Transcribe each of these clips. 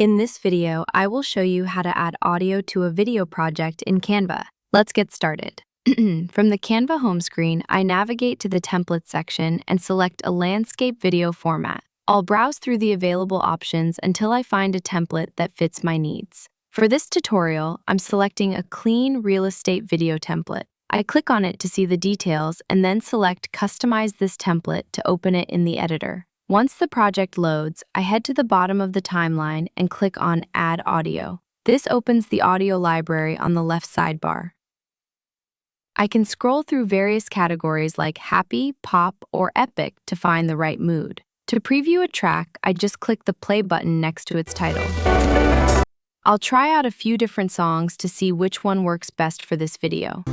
In this video, I will show you how to add audio to a video project in Canva. Let's get started. From the Canva home screen, I navigate to the Templates section and select a landscape video format. I'll browse through the available options until I find a template that fits my needs. For this tutorial, I'm selecting a clean real estate video template. I click on it to see the details and then select Customize this template to open it in the editor. Once the project loads, I head to the bottom of the timeline and click on Add Audio. This opens the audio library on the left sidebar. I can scroll through various categories like happy, pop, or epic to find the right mood. To preview a track, I just click the play button next to its title. I'll try out a few different songs to see which one works best for this video.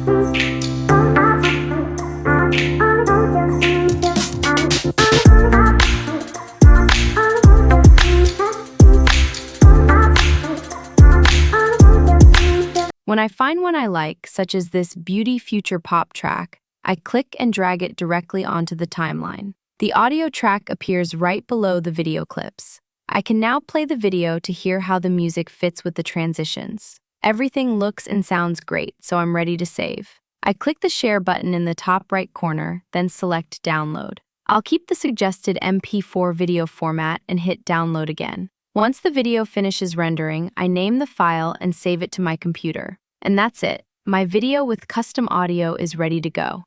When I find one I like, such as this Beauty Future Pop track, I click and drag it directly onto the timeline. The audio track appears right below the video clips. I can now play the video to hear how the music fits with the transitions. Everything looks and sounds great, so I'm ready to save. I click the Share button in the top right corner, then select Download. I'll keep the suggested MP4 video format and hit Download again. Once the video finishes rendering, I name the file and save it to my computer. And that's it. My video with custom audio is ready to go.